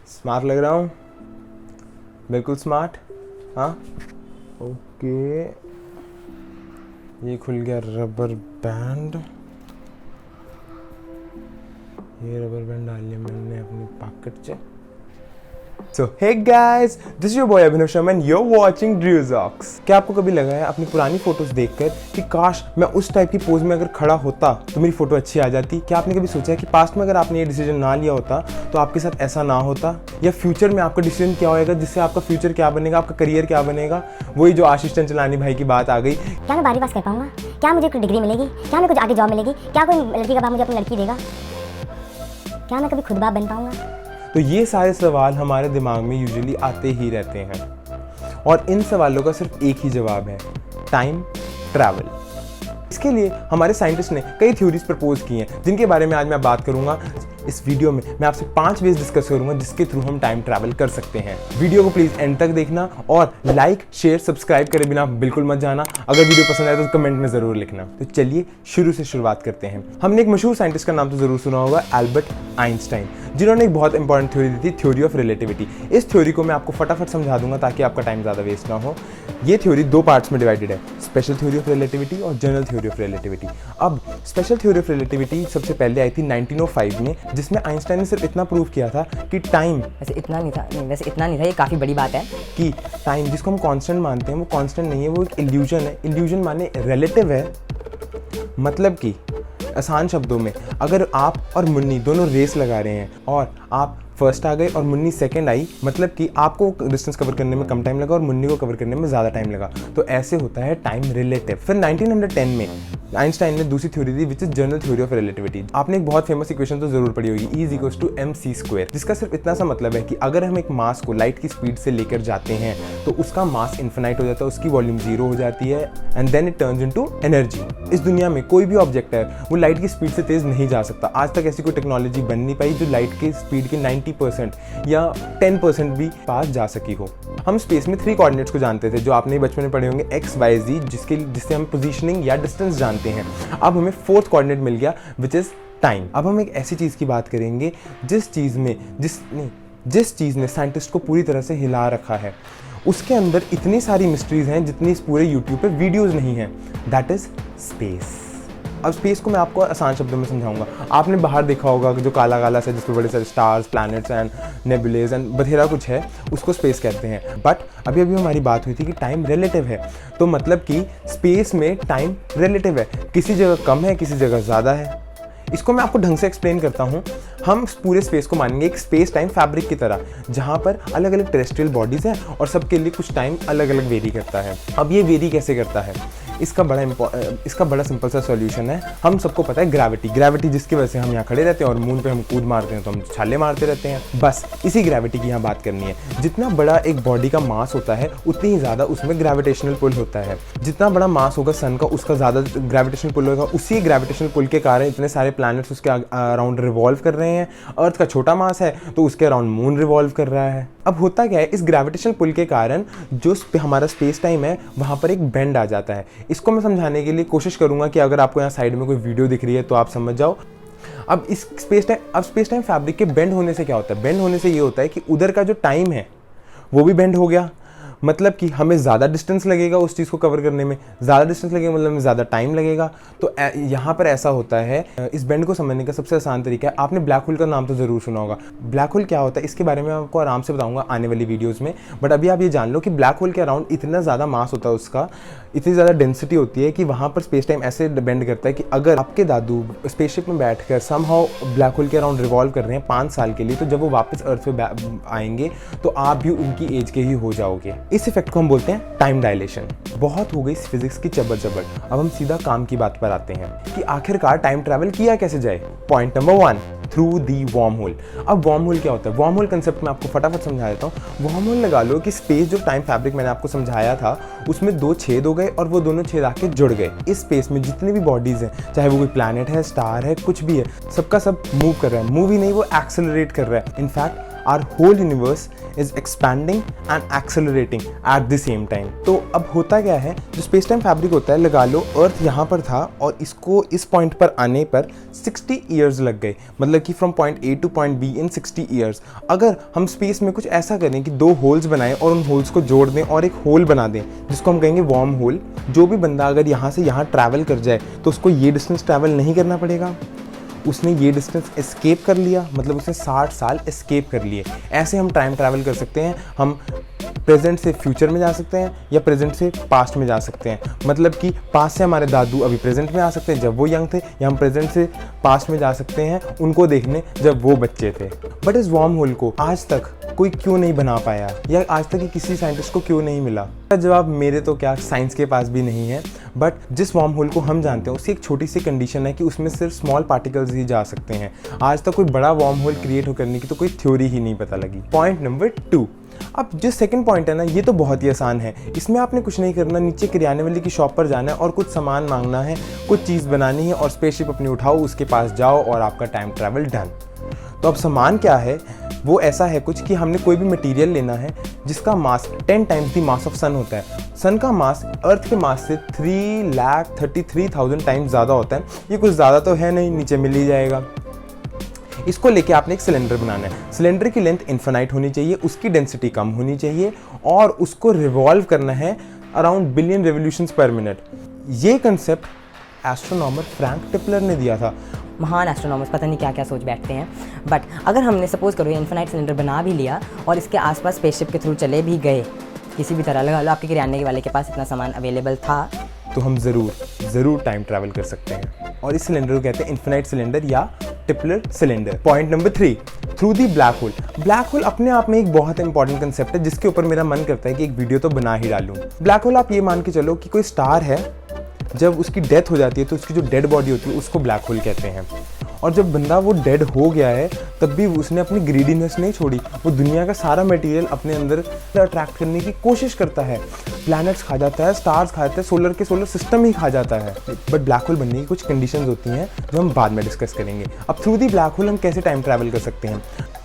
Smart लग रहा हूँ, बिल्कुल स्मार्ट। हाँ ओके, ये खुल गया रबर बैंड। ये रबर बैंड डाल लिया मैंने अपनी पॉकेट से। So hey guys, this is your boy Abhinav Sharma and you're watching Drewzox। क्या आपको कभी लगा है अपनी पुरानी फोटोज देखकर कि काश मैं उस टाइप की पोज में अगर खड़ा होता तो मेरी फोटो अच्छी आ जाती? क्या आपने कभी सोचा है कि पास्ट में अगर आपने ये डिसीजन ना लिया होता तो आपके साथ ऐसा ना होता? या फ्यूचर में आपका डिसीजन क्या होएगा जिससे आपका फ्यूचर क्या बनेगा, आपका करियर क्या बनेगा? वही जो आशीष चंचलानी भाई की बात आ गई। क्या मैं 12वीं पास कर पाऊंगा? क्या मुझे कोई डिग्री मिलेगी? क्या मैं कुछ आगे जॉब मिलेगी? क्या कोई लड़की का बाप मुझे अपनी लड़की देगा? क्या मैं कभी खुद बाप बन पाऊंगा? तो ये सारे सवाल हमारे दिमाग में यूजुअली आते ही रहते हैं और इन सवालों का सिर्फ एक ही जवाब है, टाइम ट्रैवल। इसके लिए हमारे साइंटिस्ट ने कई थ्योरीज प्रपोज की हैं जिनके बारे में आज मैं बात करूंगा। इस वीडियो में मैं आपसे 5 वेज डिस्कस करूंगा जिसके थ्रू हम टाइम ट्रैवल कर सकते हैं। वीडियो को प्लीज एंड तक देखना और लाइक शेयर सब्सक्राइब करे बिना बिल्कुल मत जाना। अगर वीडियो पसंद आए तो कमेंट में जरूर लिखना। तो चलिए शुरू से शुरुआत करते हैं। हमने एक मशहूर साइंटिस्ट का नाम तो जरूर सुना होगा, एल्बर्ट आइंस्टाइन, जिन्होंने एक बहुत इंपॉर्टेंट थ्योरी दी थी, थ्योरी ऑफ रिलेटिविटी। इस थ्योरी को मैं आपको फटाफट समझा दूंगा ताकि आपका टाइम ज़्यादा वेस्ट ना हो। ये थ्योरी 2 पार्ट्स में डिवाइडेड है, स्पेशल थ्योरी ऑफ रिलेटिविटी और जनरल थ्योरी ऑफ रिलेटिविटी। अब स्पेशल थ्योरी ऑफ रिलेटिविटी सबसे पहले आई थी 1905 में, जिसमें आइंस्टाइन ने सिर्फ इतना प्रूव किया था कि टाइम वैसे इतना नहीं था, ये काफ़ी बड़ी बात है कि टाइम जिसको हम कांस्टेंट मानते हैं वो कांस्टेंट नहीं है, वो एक इल्यूजन है। इल्यूजन माने रिलेटिव है। मतलब कि आसान शब्दों में अगर आप और मुन्नी दोनों रेस लगा रहे हैं और आप फर्स्ट आ गए और मुन्नी सेकंड आई, मतलब कि आपको डिस्टेंस कवर करने में कम टाइम लगा और मुन्नी को कवर करने में ज़्यादा टाइम लगा, तो ऐसे होता है टाइम रिलेटिव। फिर 1910 में आइंस्टाइन ने दूसरी theory the which is general theory of relativity. आपने एक बहुत फेमस इक्वेशन तो जरूर पढ़ी होगी, E = mc², जिसका सिर्फ इतना सा मतलब है कि अगर हम एक मास को लाइट की स्पीड से लेकर जाते हैं तो उसका मास इन्फिनाइट हो जाता है, उसकी वॉल्यूम 0 हो जाती है and then it turns into energy. इस दुनिया में कोई भी ऑब्जेक्ट है वो लाइट की स्पीड से तेज नहीं जा सकता। आज तक ऐसी कोई टेक्नोलॉजी बन नहीं पाई जो लाइट की स्पीड के 90% या 10% भी पास जा सकी हो। हम स्पेस में 3 कोऑर्डिनेट्स को जानते थे जो आपने बचपन में पढ़े होंगे, x, y, z, जिससे हम पोजीशनिंग या डिस्टेंस जानते हैं। अब हमें 4th कोऑर्डिनेट मिल गया विच इज टाइम। अब हम एक ऐसी चीज़ की बात करेंगे जिस चीज़ ने साइंटिस्ट को पूरी तरह से हिला रखा है। उसके अंदर इतनी सारी मिस्ट्रीज हैं जितनी इस पूरे यूट्यूब पे वीडियोस नहीं हैं, दैट इज स्पेस। अब स्पेस को मैं आपको आसान शब्दों में समझाऊंगा। आपने बाहर देखा होगा जो काला काला सा जिस पर बड़े सारे स्टार्स, प्लैनेट्स एंड नेबुलेज एंड बथेरा कुछ है, उसको स्पेस कहते हैं। बट अभी हमारी बात हुई थी कि टाइम रिलेटिव है, तो मतलब कि स्पेस में टाइम रिलेटिव है, किसी जगह कम है किसी जगह ज़्यादा है। इसको मैं आपको ढंग से एक्सप्लेन करता हूँ। हम पूरे स्पेस को मानेंगे एक स्पेस टाइम फैब्रिक की तरह, जहाँ पर अलग अलग टेरेस्ट्रियल बॉडीज़ हैं और सबके लिए कुछ टाइम अलग अलग वेरी करता है। अब ये वेरी कैसे करता है, इसका बड़ा सिंपल सा सॉल्यूशन है। हम सबको पता है ग्रेविटी जिसकी वजह से हम यहाँ खड़े रहते हैं और मून पे हम कूद मारते हैं तो हम छाले मारते रहते हैं। बस इसी ग्रेविटी की यहाँ बात करनी है। जितना बड़ा एक बॉडी का मास होता है उतनी ही ज़्यादा उसमें ग्रेविटेशनल पुल होता है। जितना बड़ा मास होगा सन का उसका ज़्यादा ग्रेविटेशनल पुल होगा। उसी ग्रेविटेशनल पुल के कारण इतने सारे प्लैनेट्स उसके अराउंड रिवॉल्व कर रहे हैं। अर्थ का छोटा मास है तो उसके अराउंड मून रिवॉल्व कर रहा है। अब होता क्या है, इस ग्रेविटेशनल पुल के कारण जो हमारा स्पेस टाइम है वहाँ पर एक बेंड आ जाता है। इसको मैं समझाने के लिए कोशिश करूँगा कि अगर आपको यहाँ साइड में कोई वीडियो दिख रही है तो आप समझ जाओ। अब इस स्पेस टाइम फैब्रिक के बेंड होने से क्या होता है, बेंड होने से ये होता है कि उधर का जो टाइम है वो भी बेंड हो गया। मतलब कि हमें ज़्यादा डिस्टेंस लगेगा उस चीज़ को कवर करने में, ज़्यादा डिस्टेंस लगेगा मतलब ज़्यादा टाइम लगेगा। तो यहाँ पर ऐसा होता है। इस बेंड को समझने का सबसे आसान तरीका है, आपने ब्लैक होल का नाम तो ज़रूर सुना होगा। ब्लैक होल क्या होता है इसके बारे में आपको आराम से बताऊंगा आने वाली वीडियोज़ में। बट अभी आप ये जान लो कि ब्लैक होल के अराउंड इतना ज़्यादा मास होता है, उसका इतनी ज़्यादा डेंसिटी होती है कि वहाँ पर स्पेस टाइम ऐसे बेंड करता है कि अगर आपके दादू स्पेसशिप में बैठकर समहाउ ब्लैक होल के अराउंड रिवॉल्व कर रहे हैं 5 साल के लिए, तो जब वो वापस अर्थ पे आएंगे तो आप भी उनकी एज के ही हो जाओगे। इस इफेक्ट को हम बोलते हैं टाइम डायलेशन। बहुत हो गई फिजिक्स की चबर। अब हम सीधा काम की बात पर आते हैं कि आखिरकार टाइम ट्रैवल किया कैसे जाए। Point number 1, through the wormhole. अब वॉर्म होल क्या होता है, वॉर्म होल कंसेप्ट मैं आपको फटाफट समझा देता हूँ। वॉर्म होल लगा लो कि स्पेस जो टाइम फैब्रिक मैंने आपको समझाया था उसमें 2 छेद हो गए और वो दोनों छेद आके जुड़ गए। इस स्पेस में जितनी भी बॉडीज हैं, चाहे वो कोई प्लैनेट है, स्टार है, कुछ भी है, सबका सब मूव कर रहा है। मूव ही नहीं, वो एक्सेलरेट कर रहा है। In fact our whole universe is expanding and accelerating at the same time. तो अब होता क्या है, जो स्पेस टाइम फैब्रिक होता है, लगा लो अर्थ यहाँ पर था और इसको इस पॉइंट पर आने पर 60 ईयर्स लग गए, मतलब कि from point A two point be in 60 years. अगर हम स्पेस में कुछ ऐसा करें कि 2 होल्स बनाएं और उन होल्स को जोड़ दें और एक होल बना दें जिसको हम कहेंगे वार्म होल, जो भी बंदा अगर यहाँ से यहाँ ट्रैवल कर जाए तो उसको ये डिस्टेंस ट्रैवल नहीं करना पड़ेगा, उसने ये डिस्टेंस एस्केप कर लिया, मतलब उसने 60 साल एस्केप कर लिए। ऐसे हम टाइम ट्रैवल कर सकते हैं, हम प्रेजेंट से फ्यूचर में जा सकते हैं या प्रेजेंट से पास्ट में जा सकते हैं। मतलब कि पास्ट से हमारे दादू अभी प्रेजेंट में आ सकते हैं जब वो यंग थे, या हम प्रेजेंट से पास्ट में जा सकते हैं उनको देखने जब वो बच्चे थे। बट इस वार्म होल को आज तक कोई क्यों नहीं बना पाया, या आज तक किसी साइंटिस्ट को क्यों नहीं मिला? जवाब मेरे तो क्या, साइंस के पास भी नहीं है। बट जिस वार्म होल को हम जानते हैं उसकी एक छोटी सी कंडीशन है कि उसमें सिर्फ स्मॉल पार्टिकल्स ही जा सकते हैं। आज तक कोई बड़ा वार्म होल क्रिएट करने की तो कोई थ्योरी ही नहीं पता लगी। Point number 2। अब जो सेकंड पॉइंट है ना, ये तो बहुत ही आसान है। इसमें आपने कुछ नहीं करना, नीचे किराने वाले की शॉप पर जाना है और कुछ सामान मांगना है, कुछ चीज़ बनानी है और स्पेसशिप अपनी उठाओ, उसके पास जाओ और आपका टाइम ट्रैवल डन। तो अब सामान क्या है? वो ऐसा है कुछ कि हमने कोई भी मटेरियल लेना है जिसका मास 10 टाइम्स द मास ऑफ सन होता है। सन का मास अर्थ के मास से 3,33,000 टाइम्स ज़्यादा होता है। ये कुछ ज़्यादा तो है नहीं, नीचे मिल ही जाएगा। इसको लेके आपने एक सिलेंडर बनाना है। सिलेंडर की लेंथ इन्फिनाइट होनी चाहिए, उसकी डेंसिटी कम होनी चाहिए और उसको रिवॉल्व करना है अराउंड बिलियन रेवोल्यूशंस पर मिनट। ये कंसेप्ट एस्ट्रोनॉमर फ्रैंक टिपलर ने दिया था। महान एस्ट्रोनॉमर्स पता नहीं क्या क्या सोच बैठते हैं। बट अगर हमने सपोज करो इन्फिनाइट सिलेंडर बना भी लिया और इसके आसपास स्पेसशिप के थ्रू चले भी गए, किसी भी तरह लगा लो आपके किराने वाले के पास इतना सामान अवेलेबल था, तो हम ज़रूर टाइम ट्रैवल कर सकते हैं। और इस सिलेंडर को कहते हैं इन्फिनाइट सिलेंडर या Tipler cylinder. Point number 3, through the black hole. Black hole अपने आप में एक बहुत इंपॉर्टेंट कंसेप्ट है जिसके ऊपर मेरा मन करता है कि एक वीडियो तो बना ही डालूं। ब्लैक होल आप ये मान के चलो कि कोई स्टार है, जब उसकी डेथ हो जाती है तो उसकी जो डेड बॉडी होती है उसको ब्लैक होल कहते हैं। और जब बंदा वो डेड हो गया है तब भी उसने अपनी ग्रीडीनेस नहीं छोड़ी, वो दुनिया का सारा मटेरियल अपने अंदर अट्रैक्ट करने की कोशिश करता है। प्लैनेट्स खा जाता है, स्टार्स खा जाता है, सोलर सिस्टम ही खा जाता है। बट ब्लैक होल बनने की कुछ कंडीशंस होती हैं जो हम बाद में डिस्कस करेंगे। अब थ्रू दी ब्लैक होल हम कैसे टाइम ट्रैवल कर सकते हैं?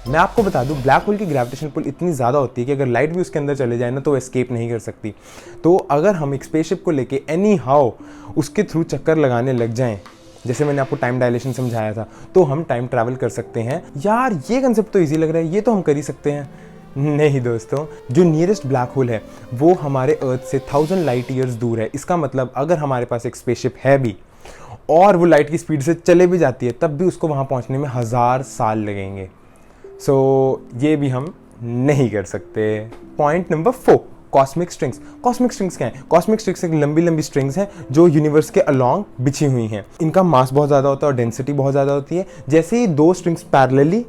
मैं आपको बता दूं, ब्लैक होल की ग्रेविटेशनल पुल इतनी ज़्यादा होती है कि अगर लाइट भी उसके अंदर चले जाए ना तो एस्केप नहीं कर सकती। तो अगर हम एक स्पेसशिप को लेके एनी हाउ उसके थ्रू चक्कर लगाने लग जाएं, जैसे मैंने आपको टाइम डायलेशन समझाया था, तो हम टाइम ट्रैवल कर सकते हैं। यार ये कंसेप्ट तो इजी लग रहा है, ये तो हम कर ही सकते हैं। नहीं दोस्तों, जो नियरेस्ट ब्लैक होल है वो हमारे अर्थ से 1000 लाइट ईयर्स दूर है। इसका मतलब अगर हमारे पास एक स्पेसशिप है भी और वो लाइट की स्पीड से चले भी जाती है तब भी उसको वहाँ पहुँचने में 1000 साल लगेंगे। सो ये भी हम नहीं कर सकते। Point number 4, cosmic strings. Cosmic strings क्या है? कॉस्मिक स्ट्रिंग्स एक लंबी लंबी स्ट्रिंग्स हैं जो यूनिवर्स के अलोंग बिछी हुई हैं। इनका मास बहुत ज़्यादा होता है और डेंसिटी बहुत ज़्यादा होती है। जैसे ही 2 स्ट्रिंग्स पैरेलली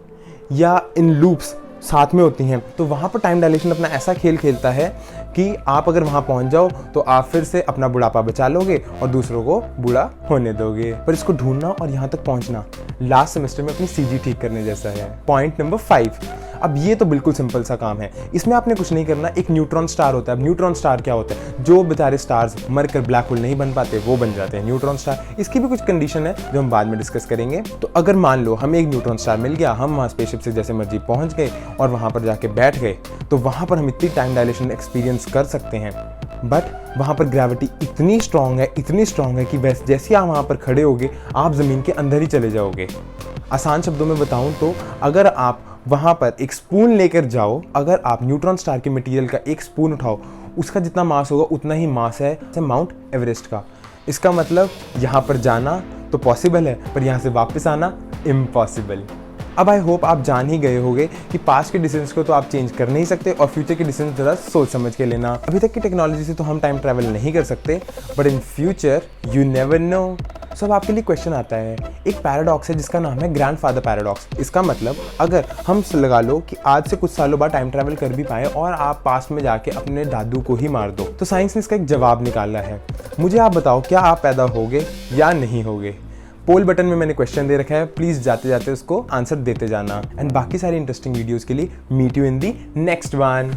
या इन लूप्स साथ में होती हैं तो वहाँ पर टाइम डायलेशन अपना ऐसा खेल खेलता है कि आप अगर वहाँ पहुँच जाओ तो आप फिर से अपना बुढ़ापा बचा लोगे और दूसरों को बूढ़ा होने दोगे। पर इसको ढूंढना और यहाँ तक पहुँचना लास्ट सेमेस्टर में अपनी सीजी ठीक करने जैसा है। पॉइंट नंबर 5, अब ये तो बिल्कुल सिंपल सा काम है, इसमें आपने कुछ नहीं करना। एक न्यूट्रॉन स्टार होता है। अब न्यूट्रॉन स्टार क्या होता है? जो बेचारे स्टार्स मरकर ब्लैक होल नहीं बन पाते वो बन जाते हैं न्यूट्रॉन स्टार। इसकी भी कुछ कंडीशन है जो हम बाद में डिस्कस करेंगे। तो अगर मान लो हमें एक न्यूट्रॉन स्टार मिल गया, हम वहाँ स्पेसशिप से जैसे मर्जी पहुँच गए और वहाँ पर जाके बैठ गए, तो वहाँ पर हम इतनी टाइम डायलेशन एक्सपीरियंस कर सकते हैं। बट वहाँ पर ग्रेविटी इतनी स्ट्रॉन्ग है कि बस जैसे आप वहाँ पर खड़े होगे आप ज़मीन के अंदर ही चले जाओगे। आसान शब्दों में बताऊँ तो अगर आप वहाँ पर एक स्पून लेकर जाओ, अगर आप न्यूट्रॉन स्टार के मटेरियल का एक स्पून उठाओ, उसका जितना मास होगा उतना ही मास है माउंट एवरेस्ट का। इसका मतलब यहाँ पर जाना तो पॉसिबल है पर यहाँ से वापस आना इम्पॉसिबल। अब आई होप आप जान ही गए होंगे कि पास्ट के डिसीजंस को तो आप चेंज कर नहीं सकते और फ्यूचर के डिसीजंस ज़रा सोच समझ के लेना। अभी तक की टेक्नोलॉजी से तो हम टाइम ट्रैवल नहीं कर सकते, but in future you never know. सब आपके लिए क्वेश्चन आता है। एक पैराडॉक्स है जिसका नाम है ग्रैंडफादर पैराडॉक्स। इसका मतलब अगर हम लगा लो कि आज से कुछ सालों बाद टाइम ट्रैवल कर भी पाए और आप पास्ट में जाके अपने दादू को ही मार दो, तो साइंस ने इसका एक जवाब निकाला है। मुझे आप बताओ, क्या आप पैदा होगे या नहीं होगे? पोल बटन में मैंने क्वेश्चन दे रखा है, प्लीज़ जाते जाते उसको आंसर देते जाना। एंड बाकी सारी इंटरेस्टिंग वीडियोज़ के लिए meet you in the next one.